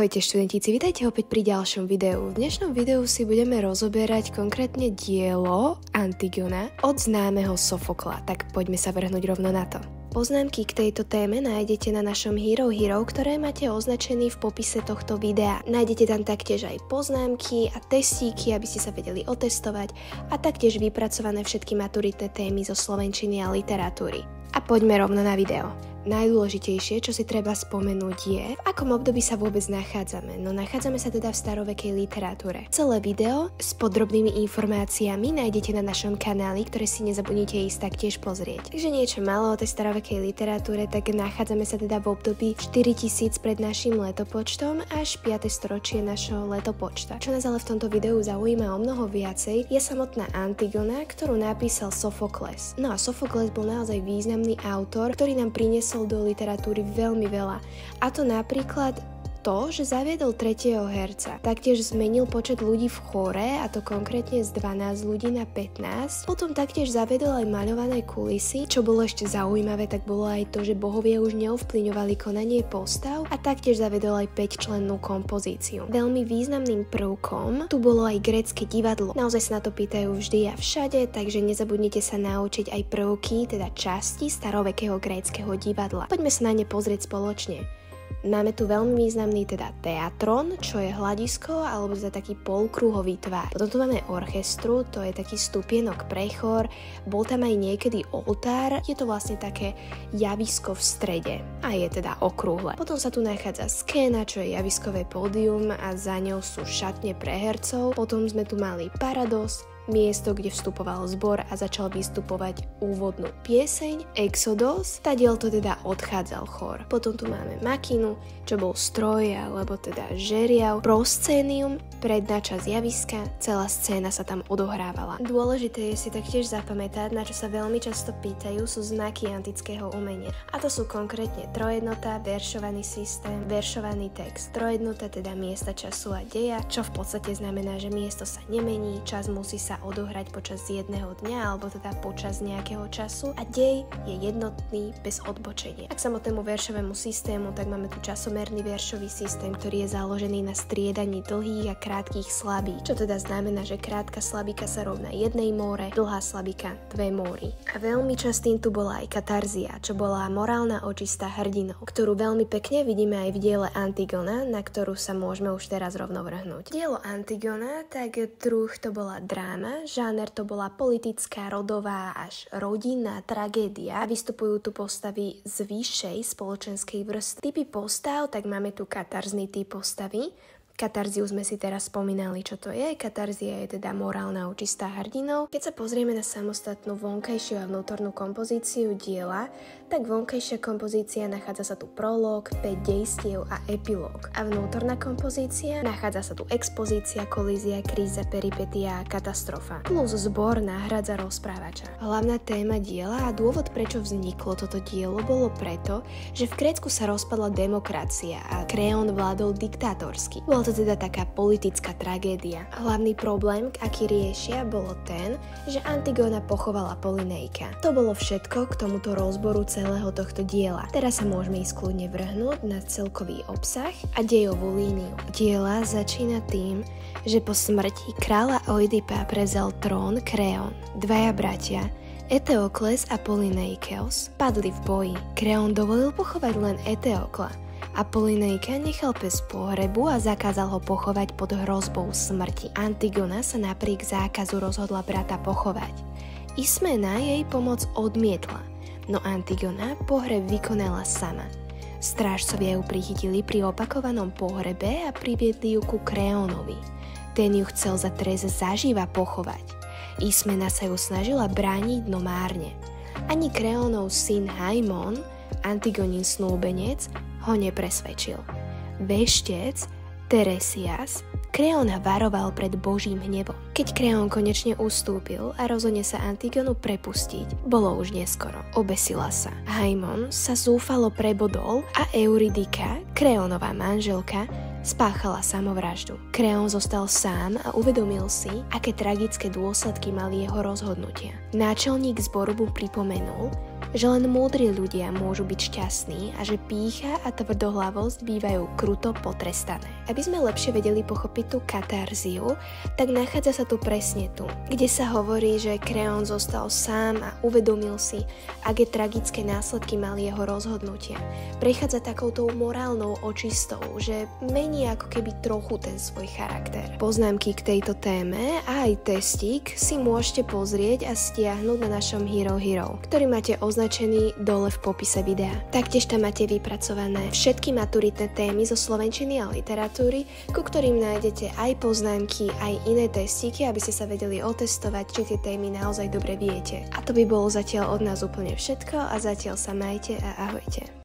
Ahojte študentíci, vítajte opäť pri ďalšom videu. V dnešnom videu si budeme rozoberať konkrétne dielo Antigona od známeho Sofokla, tak poďme sa vrhnúť rovno na to. Poznámky k tejto téme nájdete na našom Hero, ktoré máte označený v popise tohto videa. Nájdete tam taktiež aj poznámky a testíky, aby ste sa vedeli otestovať a taktiež vypracované všetky maturitné témy zo slovenčiny a literatúry. A poďme rovno na video. Najdôležitejšie, čo si treba spomenúť je, v akom období sa vôbec nachádzame. No nachádzame sa teda v starovekej literatúre. Celé video s podrobnými informáciami nájdete na našom kanáli, ktoré si nezabudnite ísť taktiež pozrieť. Takže niečo malo o tej starovekej literatúre, tak nachádzame sa teda v období 4000 pred našim letopočtom až 5. storočie našho letopočta. Čo nás ale v tomto videu zaujíma o mnoho viacej, je samotná Antigona, ktorú napísal Sofokles. No a Sofokles bol naozaj významný autor, ktorý nám priniesol do literatúry veľmi veľa. A to napríklad to, že zaviedol tretieho herca. Taktiež zmenil počet ľudí v chóre, a to konkrétne z 12 ľudí na 15. Potom taktiež zaviedol aj maľované kulisy. Čo bolo ešte zaujímavé, tak bolo aj to, že bohovia už neovplyvňovali konanie postav a taktiež zaviedol aj 5-člennú kompozíciu. Veľmi významným prvkom tu bolo aj grécke divadlo. Naozaj sa na to pýtajú vždy a všade, takže nezabudnite sa naučiť aj prvky, teda časti starovekého gréckeho divadla. Poďme sa na ne pozrieť spoločne. Máme tu veľmi významný teda teatron, čo je hľadisko alebo za taký polkruhový tvar. Potom tu máme orchestru, to je taký stupienok pre chór, bol tam aj niekedy oltár, je to vlastne také javisko v strede a je teda okrúhle. Potom sa tu nachádza skéna, čo je javiskové pódium a za ňou sú šatne pre hercov. Potom sme tu mali parados, miesto, kde vstupoval zbor a začal vystupovať úvodnú pieseň, Exodos, tadiaľ to teda odchádzal chór. Potom tu máme makinu, čo bol stroj alebo teda žeriav, proscénium, predná časť javiska, celá scéna sa tam odohrávala. Dôležité je si taktiež zapamätať, na čo sa veľmi často pýtajú, sú znaky antického umenia. A to sú konkrétne trojjednota, veršovaný systém, veršovaný text. Trojjednota teda miesta, času a deja, čo v podstate znamená, že miesto sa nemení, čas musí sa odohrať počas jedného dňa alebo teda počas nejakého času a dej je jednotný bez odbočenia. K samotnému veršovému systému, tak máme tu časomerný veršový systém, ktorý je založený na striedaní dlhých a krátkych slabí, čo teda znamená, že krátka slabika sa rovná jednej móre, dlhá slabika dve móry. A veľmi častým tu bola aj katarzia, čo bola morálna očista hrdinov, ktorú veľmi pekne vidíme aj v diele Antigona, na ktorú sa môžeme už teraz rovno vrhnúť. Dielo Antigona, tak druh to bola dráma, žáner to bola politická, rodová až rodinná tragédia. Vystupujú tu postavy z vyššej spoločenskej vrstvy. Typy postav, tak máme tu katarzný typ postavy. Katarziu sme si teraz spomínali, čo to je. Katarzia je teda morálna očistá hrdinov. Keď sa pozrieme na samostatnú vonkajšiu a vnútornú kompozíciu diela, tak vonkajšia kompozícia nachádza sa tu prolog, 5 dejstiev a epilóg. A vnútorná kompozícia nachádza sa tu expozícia, kolízia, kríza, peripetia a katastrofa. Plus zbor náhradza rozprávača. Hlavná téma diela a dôvod, prečo vzniklo toto dielo, bolo preto, že v Grécku sa rozpadla demokracia a Kreón vládol diktátorsky. Bolo to teda taká politická tragédia. Hlavný problém, aký riešia, bolo ten, že Antigona pochovala Polinejka. To bolo všetko k tomuto rozboru celého tohto diela. Teraz sa môžeme ísť kľudne vrhnúť na celkový obsah a dejovú líniu. Diela začína tým, že po smrti kráľa Oidipa prevzal trón Kreón. Dvaja bratia, Eteokles a Polyneikeos, padli v boji. Kreón dovolil pochovať len Eteokla a Polynejka nechal bez pohrebu a zakázal ho pochovať pod hrozbou smrti. Antigona sa napriek zákazu rozhodla brata pochovať. Ismena jej pomoc odmietla, no Antigona pohreb vykonala sama. Strážcovia ju prichytili pri opakovanom pohrebe a priviedli ju ku Kreónovi. Ten ju chcel za trest zaživa pochovať. Ismena sa ju snažila brániť, no márne. Ani Kreónov syn Haimon, Antigonín snúbenec, ho nepresvedčil. Veštec Teresias Kreón varoval pred Božím hnevom. Keď Kreón konečne ustúpil a rozhodne sa Antigonu prepustiť, bolo už neskoro. Obesila sa. Haimon sa zúfalo prebodol a Eurydika, Kreónová manželka, spáchala samovraždu. Kreón zostal sám a uvedomil si, aké tragické dôsledky mali jeho rozhodnutia. Náčelník zboru mu pripomenul, že len múdri ľudia môžu byť šťastní a že pýcha a tvrdohlavosť bývajú kruto potrestané. Aby sme lepšie vedeli pochopiť tú katarziu, tak nachádza sa tu presne tu, kde sa hovorí, že Kreón zostal sám a uvedomil si, aké tragické následky mali jeho rozhodnutia. Prechádza takouto morálnou očistou, že mení ako keby trochu ten svoj charakter. Poznámky k tejto téme a aj testík si môžete pozrieť a stiahnuť na našom Hero, ktorý máte označený dole v popise videa. Taktiež tam máte vypracované všetky maturitné témy zo slovenčiny a literatúry, ku ktorým nájdete aj poznámky, aj iné testíky, aby ste sa vedeli otestovať, či tie témy naozaj dobre viete. A to by bolo zatiaľ od nás úplne všetko a zatiaľ sa majte a ahojte.